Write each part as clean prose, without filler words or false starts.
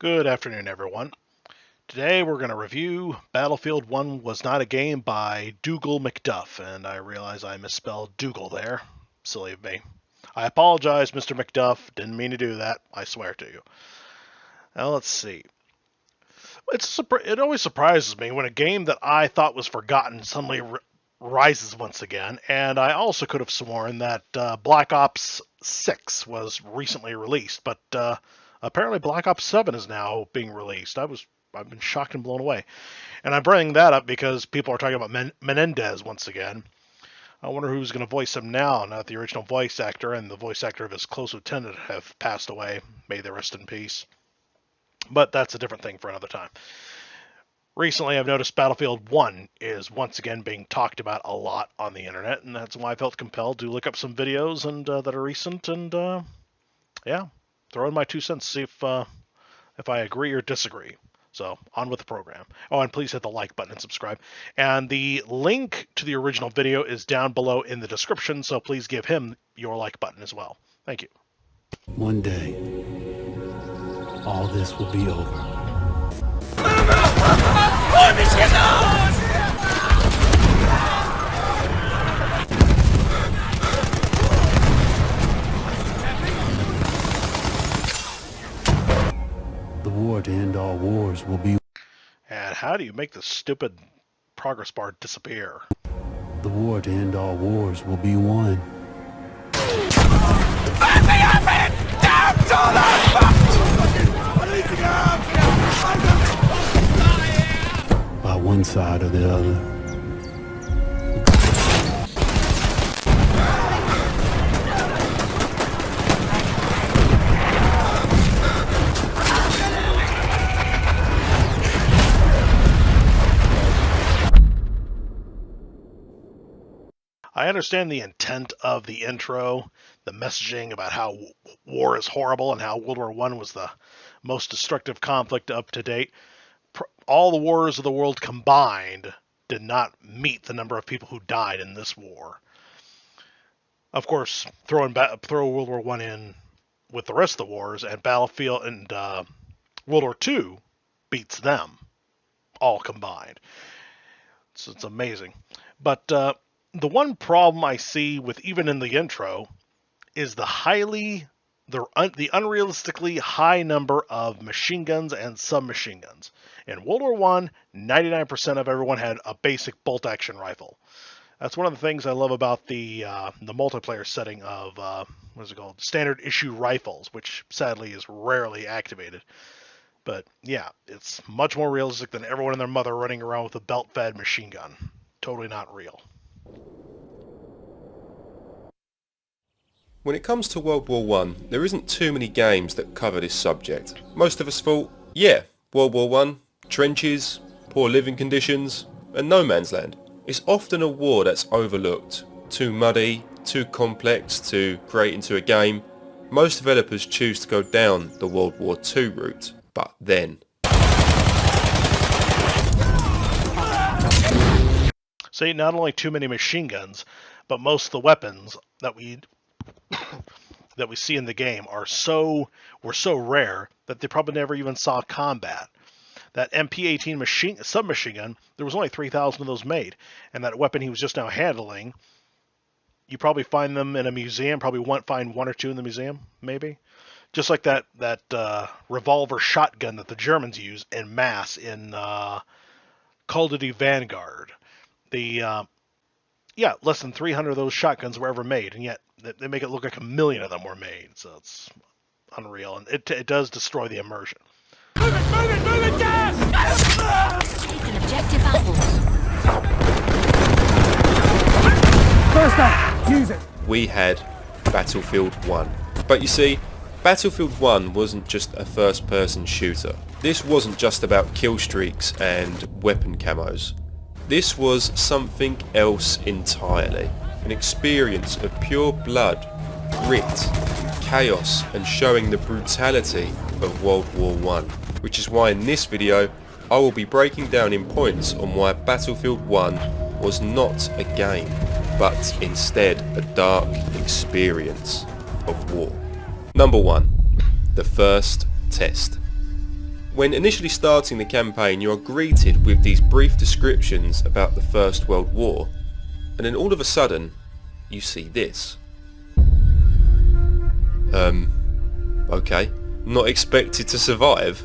Good afternoon, everyone. Today we're going to review Battlefield 1 Was Not a Game by Doogle McDuff, and I realize I misspelled Doogle there. Silly of me. I apologize, Mr. McDuff. Didn't mean to do that. I swear to you. Now let's see. It always surprises me when a game that I thought was forgotten suddenly rises once again, and I also could have sworn that Black Ops 6 was recently released, but apparently Black Ops 7 is now being released. I've been shocked and blown away. And I'm bringing that up because people are talking about Menendez once again. I wonder who's going to voice him now that the original voice actor and the voice actor of his close lieutenant have passed away. May they rest in peace. But that's a different thing for another time. Recently, I've noticed Battlefield 1 is once again being talked about a lot on the internet, and that's why I felt compelled to look up some videos and that are recent and, throw in my 2 cents, see if I agree or disagree. So, on with the program. Oh, and please hit the like button and subscribe. And the link to the original video is down below in the description, so please give him your like button as well. Thank you. One day, all this will be over. The war to end all wars will be... And how do you make the stupid progress bar disappear? The war to end all wars will be won. By one side or the other. I understand the intent of the intro, the messaging about how war is horrible and how World War I was the most destructive conflict up to date. All the wars of the world combined did not meet the number of people who died in this war. Of course, throw World War I in with the rest of the wars, and Battlefield and World War II beats them, all combined. So it's amazing. But the one problem I see with even in the intro is the unrealistically high number of machine guns and submachine guns. In World War I, 99% of everyone had a basic bolt-action rifle. That's one of the things I love about the multiplayer setting of standard issue rifles, which sadly is rarely activated. But yeah, it's much more realistic than everyone and their mother running around with a belt-fed machine gun. Totally not real. When it comes to World War I, there isn't too many games that cover this subject. Most of us thought, yeah, World War I, trenches, poor living conditions, and no man's land. It's often a war that's overlooked. Too muddy, too complex to create into a game. Most developers choose to go down the World War II route, but then... See, not only too many machine guns, but most of the weapons that we see in the game were so rare that they probably never even saw combat. That MP-18 submachine gun, there was only 3,000 of those made, and that weapon he was just now handling, you probably find them in a museum. Probably find 1 or 2 in the museum, maybe. Just like that revolver shotgun that the Germans use en masse in Call of Duty Vanguard. Less than 300 of those shotguns were ever made, and yet they make it look like 1 million of them were made. So it's unreal, and it does destroy the immersion. Move it, gas! Taking objective apples. First up, use it. We had Battlefield 1. But you see, Battlefield 1 wasn't just a first-person shooter. This wasn't just about kill streaks and weapon camos. This was something else entirely. An experience of pure blood, grit, chaos, and showing the brutality of World War I. Which is why in this video, I will be breaking down in points on why Battlefield 1 was not a game, but instead a dark experience of war. Number 1. The first test. When initially starting the campaign, you are greeted with these brief descriptions about the First World War, and then all of a sudden, you see this. Okay, not expected to survive?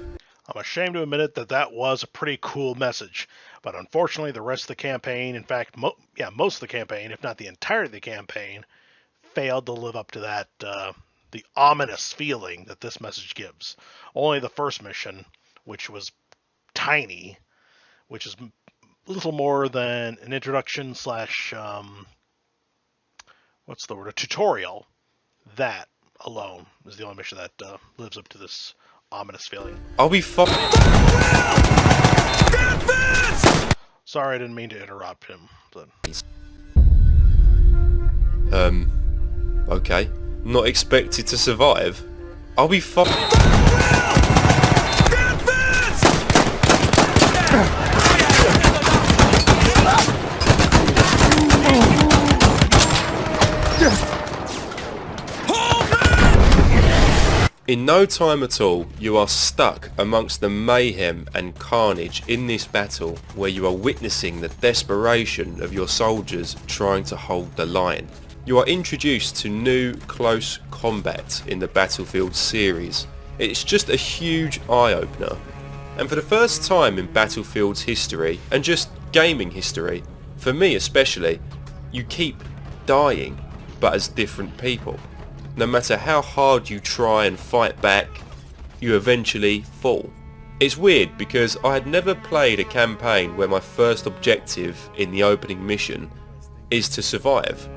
I'm ashamed to admit it that was a pretty cool message, but unfortunately the rest of the campaign, in fact, most of the campaign, if not the entirety of the campaign, failed to live up to that, the ominous feeling that this message gives. Only the first mission, which was tiny, which is little more than an introduction slash, a tutorial, that alone is the only mission that lives up to this ominous feeling. I'll be fucking... Sorry, I didn't mean to interrupt him, but... Okay, not expected to survive? I'll be fucking... In no time at all, you are stuck amongst the mayhem and carnage in this battle where you are witnessing the desperation of your soldiers trying to hold the line. You are introduced to new close combat in the Battlefield series. It's just a huge eye-opener. And for the first time in Battlefield's history, and just gaming history, for me especially, you keep dying, but as different people. No matter how hard you try and fight back, you eventually fall. It's weird because I had never played a campaign where my first objective in the opening mission is to survive,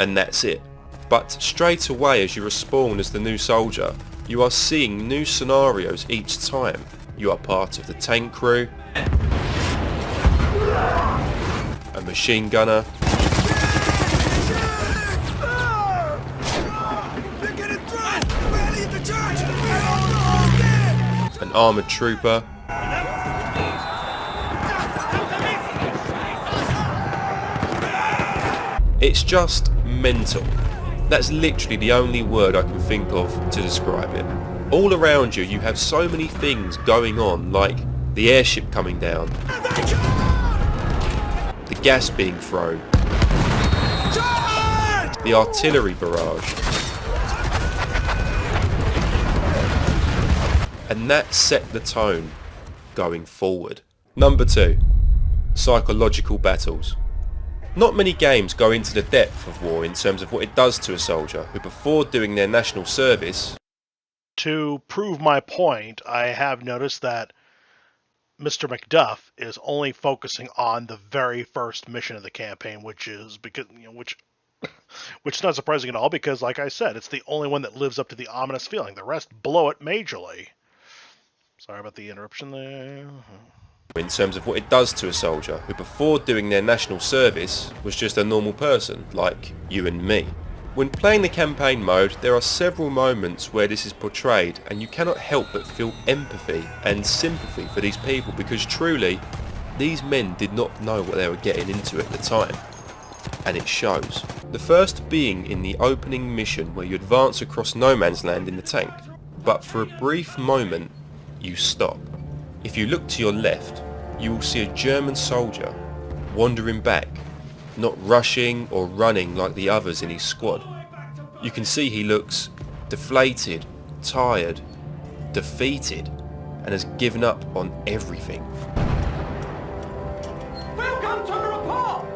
and that's it. But straight away as you respawn as the new soldier, you are seeing new scenarios each time. You are part of the tank crew, a machine gunner, an armoured trooper, it's just mental. That's literally the only word I can think of to describe it. All around you, you have so many things going on, like the airship coming down, the gas being thrown, the artillery barrage. And that set the tone going forward. Number 2. Psychological battles. Not many games go into the depth of war in terms of what it does to a soldier who, before doing their national service... To prove my point, I have noticed that Mr. McDuff is only focusing on the very first mission of the campaign, which is which is not surprising at all because, like I said, it's the only one that lives up to the ominous feeling. The rest blow it majorly. Sorry about the interruption there. In terms of what it does to a soldier who, before doing their national service, was just a normal person like you and me. When playing the campaign mode, there are several moments where this is portrayed and you cannot help but feel empathy and sympathy for these people because truly, these men did not know what they were getting into at the time. And it shows. The first being in the opening mission where you advance across no man's land in the tank. But for a brief moment, you stop. If you look to your left, you will see a German soldier wandering back, not rushing or running like the others in his squad. You can see he looks deflated, tired, defeated, and has given up on everything. Welcome to the report!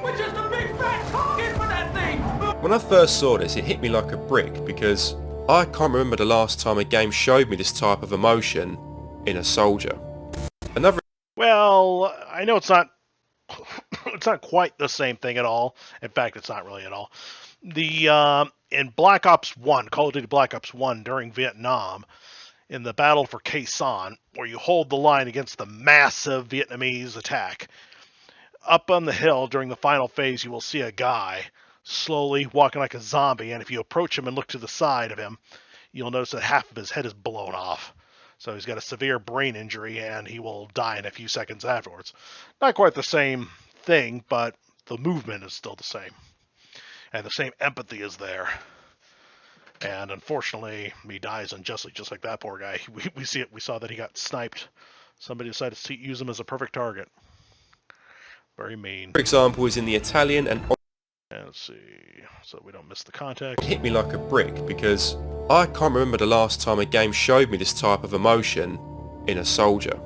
We're just a big fat target for that thing! When I first saw this, it hit me like a brick because I can't remember the last time a game showed me this type of emotion in a soldier. Well, I know it's not it's not quite the same thing at all. In fact, it's not really at all. In Black Ops 1, Call of Duty Black Ops 1 during Vietnam, in the battle for Khe Sanh, where you hold the line against the massive Vietnamese attack, up on the hill during the final phase, you will see a guy slowly walking like a zombie, and if you approach him and look to the side of him, you'll notice that half of his head is blown off. So he's got a severe brain injury, and he will die in a few seconds afterwards. Not quite the same thing, but the movement is still the same. And the same empathy is there. And unfortunately, he dies unjustly, just like that poor guy. We see it. We saw that he got sniped. Somebody decided to use him as a perfect target. Very mean. For example, is in the Italian and And let's see, so we don't miss the context. hit me like a brick because I can't remember the last time a game showed me this type of emotion in a soldier.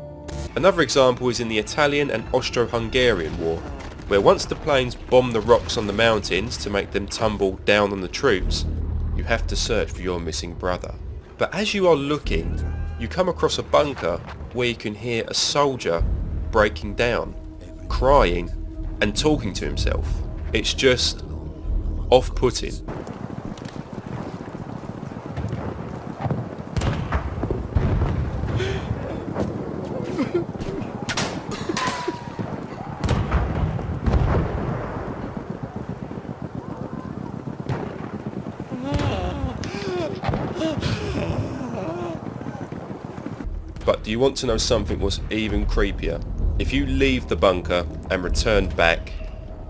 Another example is in the Italian and Austro-Hungarian War, where once the planes bomb the rocks on the mountains to make them tumble down on the troops, you have to search for your missing brother. But as you are looking, you come across a bunker where you can hear a soldier breaking down, crying and talking to himself. It's just off-putting. But do you want to know something was even creepier? If you leave the bunker and return back,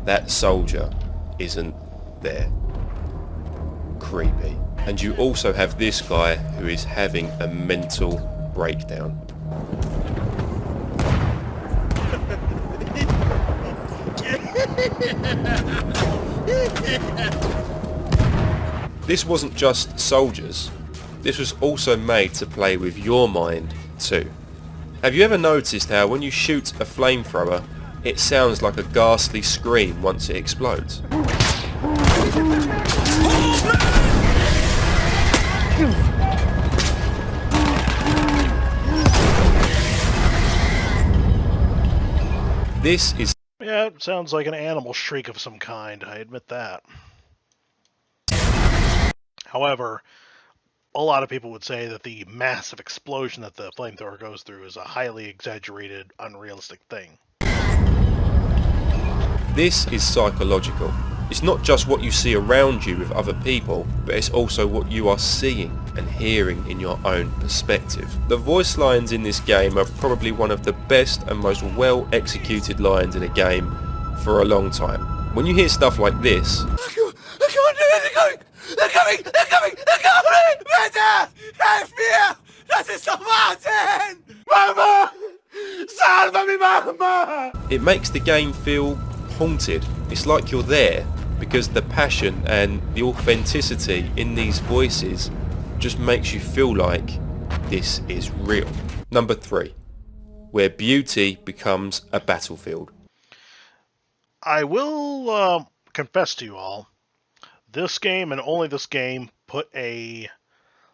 that soldier isn't there. Creepy. And you also have this guy who is having a mental breakdown. This wasn't just soldiers. This was also made to play with your mind too. Have you ever noticed how when you shoot a flamethrower, it sounds like a ghastly scream once it explodes? This is... Yeah, it sounds like an animal shriek of some kind, I admit that. However, a lot of people would say that the massive explosion that the flamethrower goes through is a highly exaggerated, unrealistic thing. This is psychological. It's not just what you see around you with other people, but it's also what you are seeing and hearing in your own perspective. The voice lines in this game are probably one of the best and most well executed lines in a game for a long time. When you hear stuff like this, They're coming! They're coming! They're coming! They're coming! Better! Help me! Das ist doch Martin! Mama! Salvami, Mama! it makes the game feel haunted. It's like you're there because the passion and the authenticity in these voices just makes you feel like this is real. Number 3, where beauty becomes a battlefield. I will confess to you all, this game and only this game put a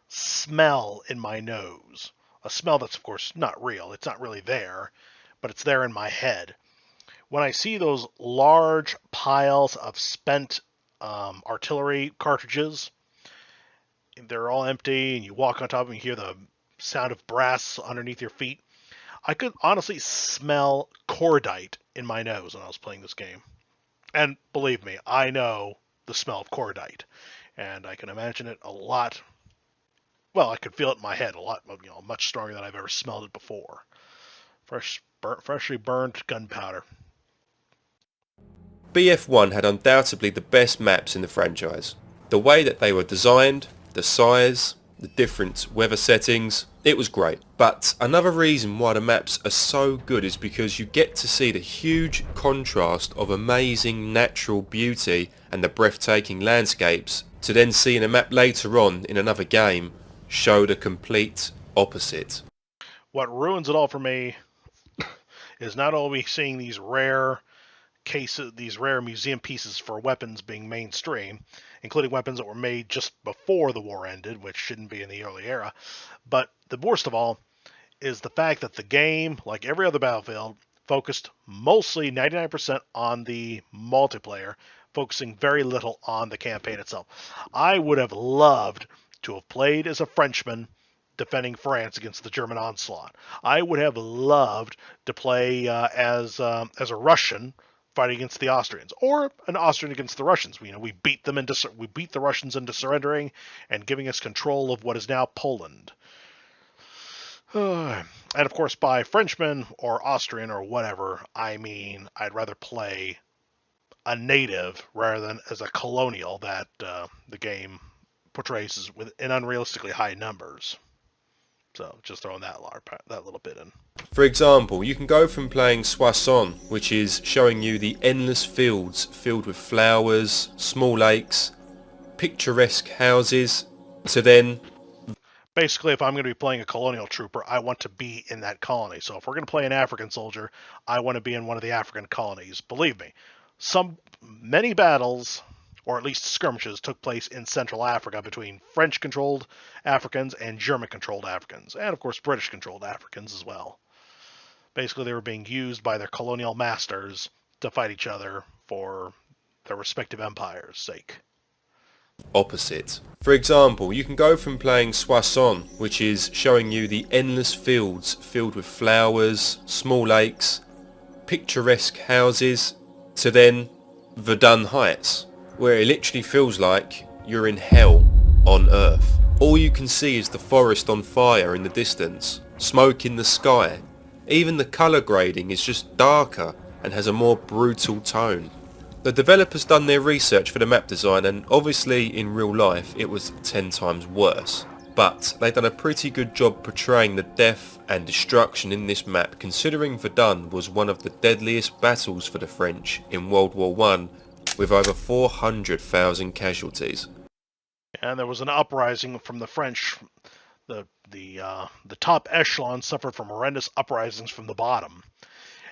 smell in my nose. A smell that's, of course, not real. It's not really there, but it's there in my head. When I see those large piles of spent artillery cartridges, they're all empty, and you walk on top of them, you hear the sound of brass underneath your feet. I could honestly smell cordite in my nose when I was playing this game. And believe me, I know the smell of cordite, and I can imagine it a lot. Well, I could feel it in my head a lot, much stronger than I've ever smelled it before. Freshly burned gunpowder. BF1 had undoubtedly the best maps in the franchise. The way that they were designed, the size, the different weather settings, it was great. But another reason why the maps are so good is because you get to see the huge contrast of amazing natural beauty and the breathtaking landscapes to then see in a map later on in another game show the complete opposite. What ruins it all for me is not only seeing these rare cases, these rare museum pieces for weapons being mainstream, including weapons that were made just before the war ended, which shouldn't be in the early era, but the worst of all is the fact that the game, like every other Battlefield, focused mostly 99% on the multiplayer, focusing very little on the campaign itself. I would have loved to have played as a Frenchman defending France against the German onslaught. I would have loved to play as a Russian fighting against the Austrians, or an Austrian against the Russians. We beat the Russians into surrendering and giving us control of what is now Poland. And of course, by Frenchman or Austrian or whatever, I mean I'd rather play a native rather than as a colonial that the game portrays in unrealistically high numbers. So just throwing that little bit in. For example, you can go from playing Soissons, which is showing you the endless fields filled with flowers, small lakes, picturesque houses, to then... Basically, if I'm going to be playing a colonial trooper, I want to be in that colony. So if we're going to play an African soldier, I want to be in one of the African colonies. Believe me, many battles, or at least skirmishes, took place in Central Africa between French-controlled Africans and German-controlled Africans, and of course British-controlled Africans as well. Basically, they were being used by their colonial masters to fight each other for their respective empires' sake. Opposite. For example, you can go from playing Soissons, which is showing you the endless fields filled with flowers, small lakes, picturesque houses, to then Verdun Heights, where it literally feels like you're in hell on Earth. All you can see is the forest on fire in the distance, smoke in the sky. Even the colour grading is just darker and has a more brutal tone. The developers done their research for the map design, and obviously in real life it was 10 times worse. But they done a pretty good job portraying the death and destruction in this map, considering Verdun was one of the deadliest battles for the French in World War I, with over 400,000 casualties. And there was an uprising from the French. The top echelon suffered from horrendous uprisings from the bottom.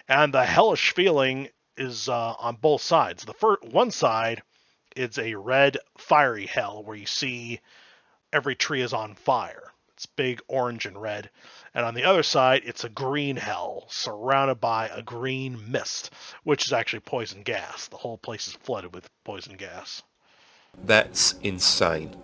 And the hellish feeling is on both sides. One side, it's a red, fiery hell where you see every tree is on fire. It's big, orange, and red. And on the other side, it's a green hell surrounded by a green mist, which is actually poison gas. The whole place is flooded with poison gas. That's insane.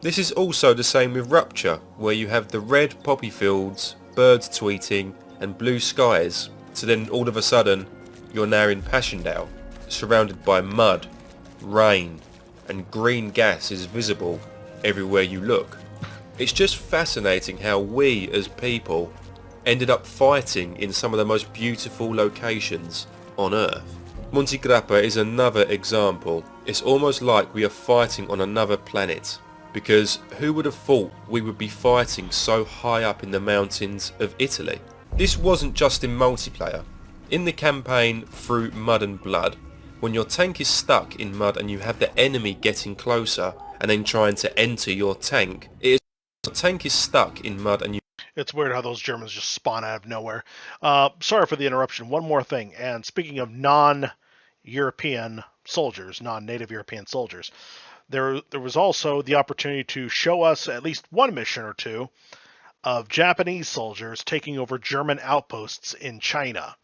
This is also the same with Rupture, where you have the red poppy fields, birds tweeting, and blue skies, so then all of a sudden, you're now in Passchendaele, surrounded by mud, rain, and green gas is visible everywhere you look. It's just fascinating how we, as people, ended up fighting in some of the most beautiful locations on Earth. Monte Grappa is another example. It's almost like we are fighting on another planet, because who would have thought we would be fighting so high up in the mountains of Italy? This wasn't just in multiplayer. In the campaign Through Mud and Blood, when your tank is stuck in mud and you have the enemy getting closer and then trying to enter your tank, your tank is stuck in mud and you... It's weird how those Germans just spawn out of nowhere. Sorry for the interruption. One more thing. And speaking of non-European soldiers, non-native European soldiers, there was also the opportunity to show us at least one mission or two of Japanese soldiers taking over German outposts in China.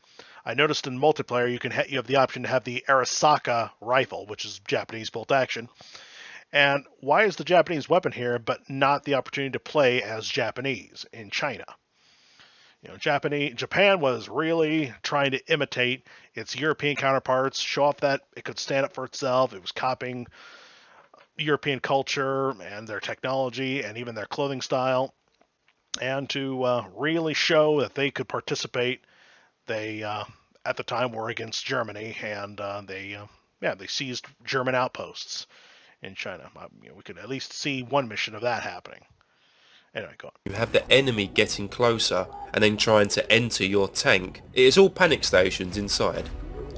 I noticed in multiplayer you have the option to have the Arisaka rifle, which is Japanese bolt action. And why is the Japanese weapon here, but not the opportunity to play as Japanese in China? You know, Japan was really trying to imitate its European counterparts, show off that it could stand up for itself. It was copying European culture and their technology and even their clothing style, and to really show that they could participate. They at the time were against Germany, and they seized German outposts in China. We could at least see one mission of that happening. Anyway, go on. You have the enemy getting closer and then trying to enter your tank. It is all panic stations inside.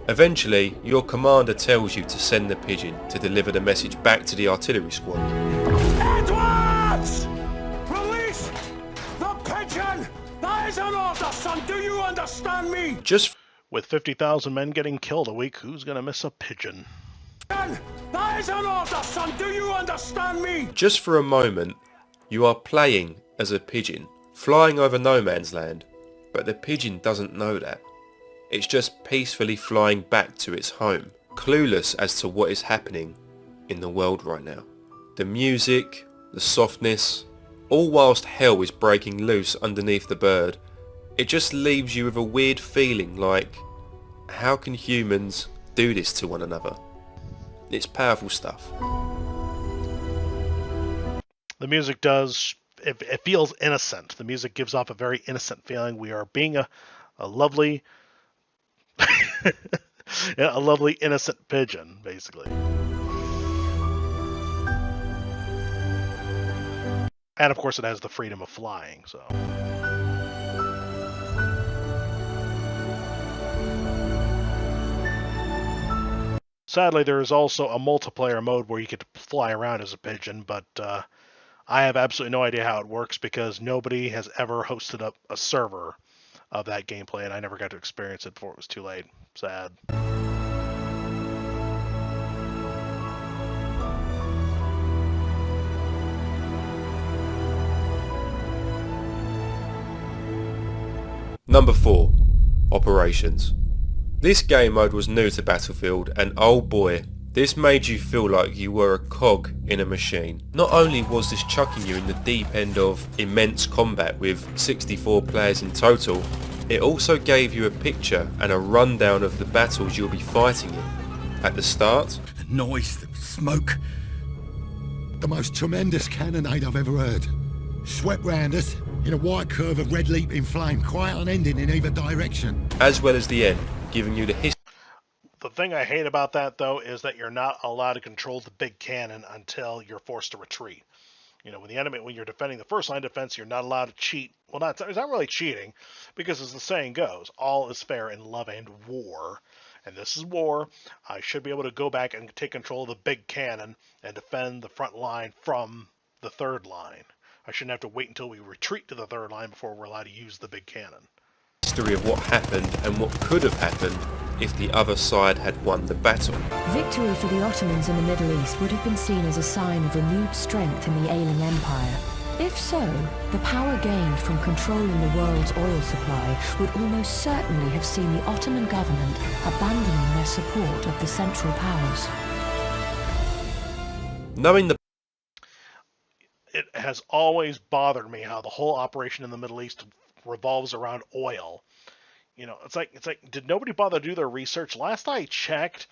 Eventually, your commander tells you to send the pigeon to deliver the message back to the artillery squad. Edwards! Release the pigeon! That is an order, son! Do you understand me? Just with 50,000 men getting killed a week, who's going to miss a pigeon? That is an order, son! Do you understand me? Just for a moment, you are playing as a pigeon, flying over no man's land, but the pigeon doesn't know that. It's just peacefully flying back to its home, clueless as to what is happening in the world right now. The music, the softness, all whilst hell is breaking loose underneath the bird, it just leaves you with a weird feeling like, how can humans do this to one another? It's powerful stuff. The music does, it feels innocent. The music gives off a very innocent feeling. We are being a lovely, a lovely innocent pigeon, basically. And of course it has the freedom of flying, so. Sadly, there is also a multiplayer mode where you get to fly around as a pigeon, but I have absolutely no idea how it works because nobody has ever hosted up a server of that gameplay, and I never got to experience it before it was too late. Sad. Number 4. Operations. This game mode was new to Battlefield, and oh boy, this made you feel like you were a cog in a machine. Not only was this chucking you in the deep end of immense combat with 64 players in total, it also gave you a picture and a rundown of the battles you'll be fighting in. At the start, The noise, the smoke. The most tremendous cannonade I've ever heard. Swept round us in a wide curve of red leaping flame, quite unending in either direction. as well as the end, giving you the history. The thing I hate about that, though, is that you're not allowed to control the big cannon until you're forced to retreat. You know, when you're defending the first line of defense, you're not allowed to cheat. Well, it's not really cheating, because as the saying goes, all is fair in love and war. And this is war. I should be able to go back and take control of the big cannon and defend the front line from the third line. I shouldn't have to wait until we retreat to the third line before we're allowed to use the big cannon. History of what happened and what could have happened if the other side had won the battle. Victory for the Ottomans in the Middle East would have been seen as a sign of renewed strength in the ailing empire. If so, the power gained from controlling the world's oil supply would almost certainly have seen the Ottoman government abandoning their support of the Central Powers. Knowing the It has always bothered me how the whole operation in the Middle East revolves around oil. You know, it's like, did nobody bother to do their research? Last I checked,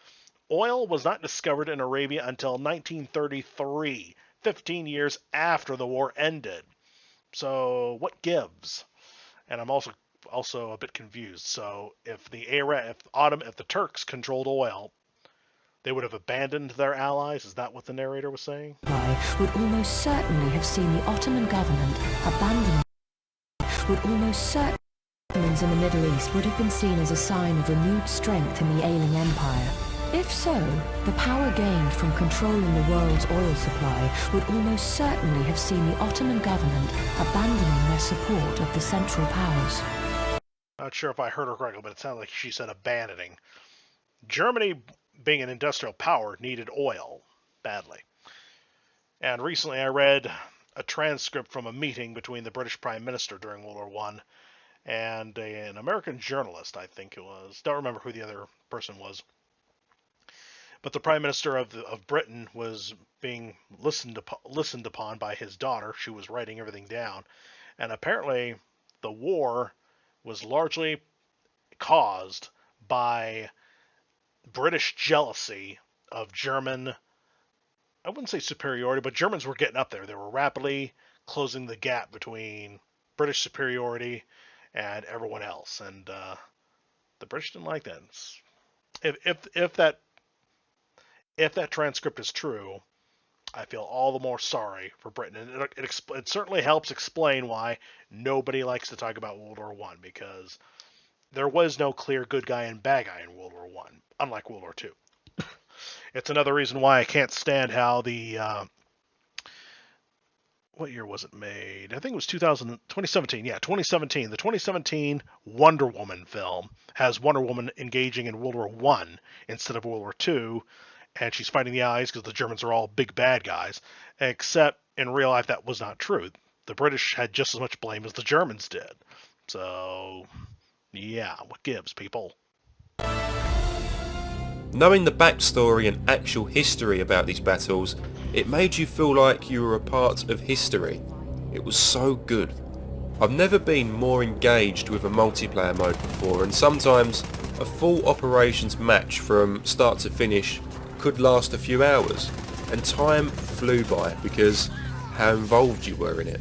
oil was not discovered in Arabia until 1933, 15 years after the war ended. So what gives? And I'm also a bit confused. So if the Turks controlled oil, they would have abandoned their allies. Is that what the narrator was saying? Would almost certainly have seen the Ottoman government abandoning. Would almost certainly in the Middle East would have been seen as a sign of renewed strength in the ailing empire. If so, the power gained from controlling the world's oil supply would almost certainly have seen the Ottoman government abandoning their support of the Central Powers. Not sure if I heard her correctly, but it sounded like she said abandoning. Germany, being an industrial power, needed oil badly. And recently I read a transcript from a meeting between the British Prime Minister during World War I and an American journalist, I think it was. Don't remember who the other person was. But the Prime Minister of Britain was being listened upon by his daughter. She was writing everything down. And apparently the war was largely caused by British jealousy of German, I wouldn't say superiority, but Germans were getting up there. They were rapidly closing the gap between British superiority and everyone else. And the British didn't like that. If that transcript is true, I feel all the more sorry for Britain. And it certainly helps explain why nobody likes to talk about World War I, because there was no clear good guy and bad guy in World War I, unlike World War II. It's another reason why I can't stand how the... what year was it made? I think it was 2017. Yeah, 2017. The 2017 Wonder Woman film has Wonder Woman engaging in World War I instead of World War II, and she's fighting the Allies because the Germans are all big bad guys, except in real life that was not true. The British had just as much blame as the Germans did. So, yeah, what gives, people? Knowing the backstory and actual history about these battles, it made you feel like you were a part of history. It was so good. I've never been more engaged with a multiplayer mode before, and sometimes a full operations match from start to finish could last a few hours, and time flew by because how involved you were in it.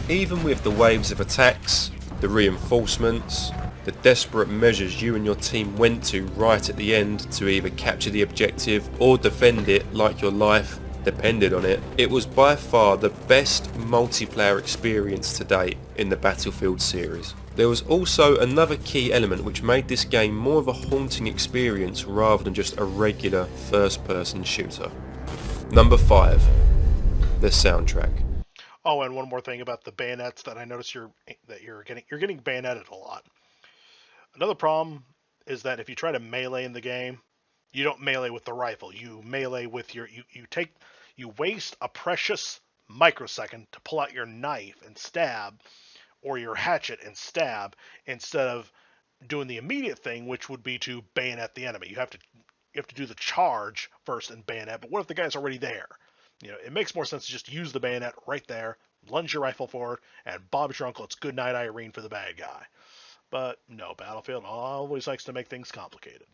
Even with the waves of attacks, the reinforcements, the desperate measures you and your team went to right at the end to either capture the objective or defend it like your life, depended on it, it was by far the best multiplayer experience to date in the Battlefield series. There was also another key element which made this game more of a haunting experience rather than just a regular first-person shooter. Number 5, the soundtrack. Oh, and one more thing about the bayonets that I noticed you're getting bayoneted a lot. Another problem is that if you try to melee in the game, you don't melee with the rifle. You melee with you waste a precious microsecond to pull out your knife and stab, or your hatchet and stab, instead of doing the immediate thing, which would be to bayonet the enemy. You have to do the charge first and bayonet. But what if the guy's already there? It makes more sense to just use the bayonet right there, lunge your rifle forward, and Bob's your uncle. It's good night, Irene, for the bad guy. But no, Battlefield always likes to make things complicated.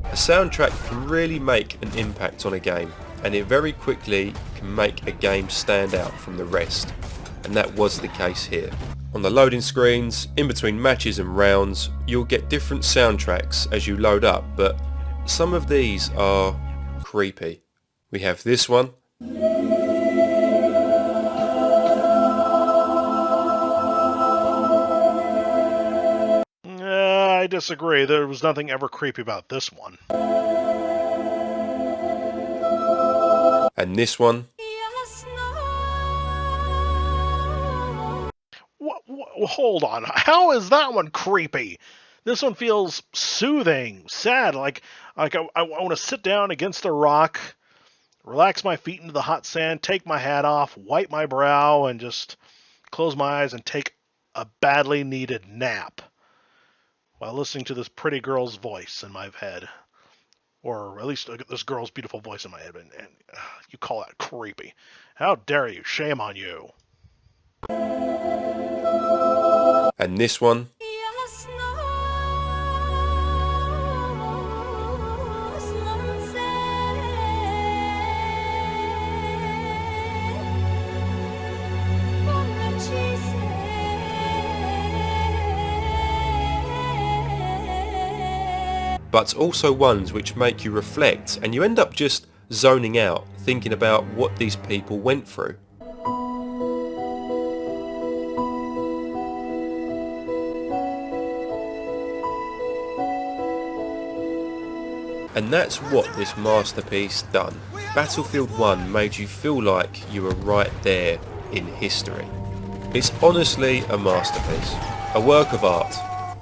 A soundtrack can really make an impact on a game, and it very quickly can make a game stand out from the rest. And that was the case here. On the loading screens, in between matches and rounds, you'll get different soundtracks as you load up, but some of these are creepy. We have this one. I disagree. There was nothing ever creepy about this one. And this one. Hold on. How is that one creepy? This one feels soothing, sad. Like I want to sit down against a rock, relax my feet into the hot sand, take my hat off, wipe my brow, and just close my eyes and take a badly needed nap while listening to this pretty girl's voice in my head. Or at least this girl's beautiful voice in my head. And you call that creepy. How dare you? Shame on you. And this one. But also ones which make you reflect, and you end up just zoning out, thinking about what these people went through. And that's what this masterpiece done. Battlefield 1 made you feel like you were right there in history. It's honestly a masterpiece, a work of art.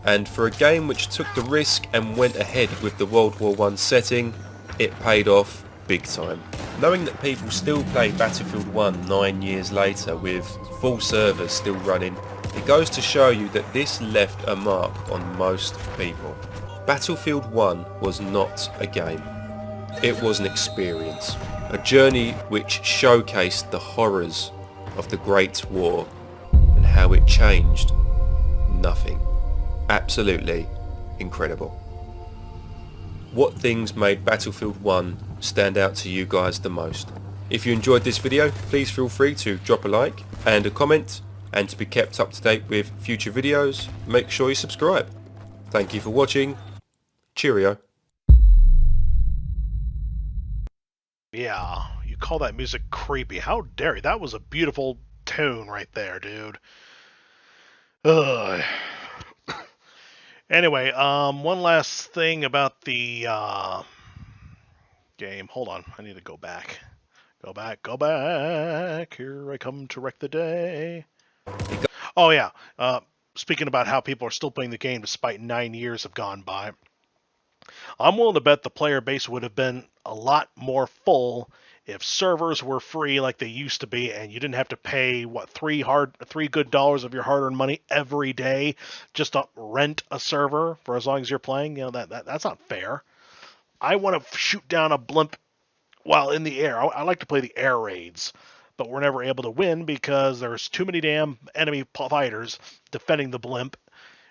And for a game which took the risk and went ahead with the World War I setting, it paid off big time. Knowing that people still play Battlefield 1 9 years later with full servers still running, it goes to show you that this left a mark on most people. Battlefield 1 was not a game. It was an experience, a journey which showcased the horrors of the Great War and how it changed nothing. Absolutely incredible. What things made Battlefield 1 stand out to you guys the most? If you enjoyed this video, please feel free to drop a like and a comment, and to be kept up to date with future videos, make sure you subscribe. Thank you for watching. Cheerio. Yeah, you call that music creepy. How dare you? That was a beautiful tune right there, dude. Ugh. Anyway, one last thing about the game. Hold on, I need to go back. Go back. Here I come to wreck the day. Oh yeah, speaking about how people are still playing the game despite 9 years have gone by. I'm willing to bet the player base would have been a lot more full if servers were free like they used to be, and you didn't have to pay $3 good of your hard-earned money every day just to rent a server for as long as you're playing. That's not fair. I want to shoot down a blimp while in the air. I like to play the air raids, but we're never able to win because there's too many damn enemy fighters defending the blimp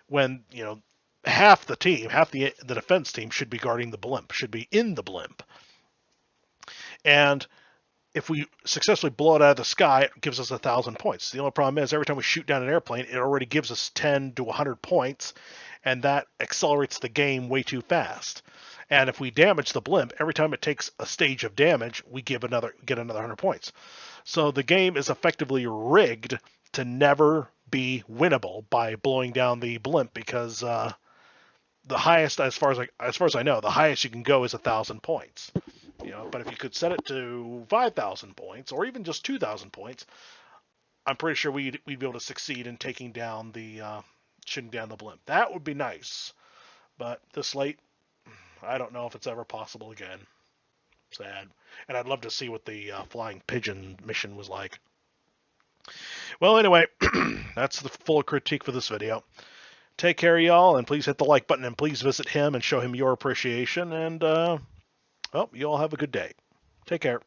when, half the defense team should be guarding the blimp, should be in the blimp. And if we successfully blow it out of the sky, it gives us 1,000 points. The only problem is every time we shoot down an airplane, it already gives us 10 to 100 points, and that accelerates the game way too fast. And if we damage the blimp, every time it takes a stage of damage, we get another 100 points. So the game is effectively rigged to never be winnable by blowing down the blimp, because the highest, as far as I know, the highest you can go is 1,000 points. But if you could set it to 5,000 points, or even just 2,000 points, I'm pretty sure we'd be able to succeed in shooting down the blimp. That would be nice. But this late, I don't know if it's ever possible again. Sad. And I'd love to see what the flying pigeon mission was like. Well, anyway, that's the full critique for this video. Take care, y'all, and please hit the like button, and please visit him and show him your appreciation. And, well, you all have a good day. Take care.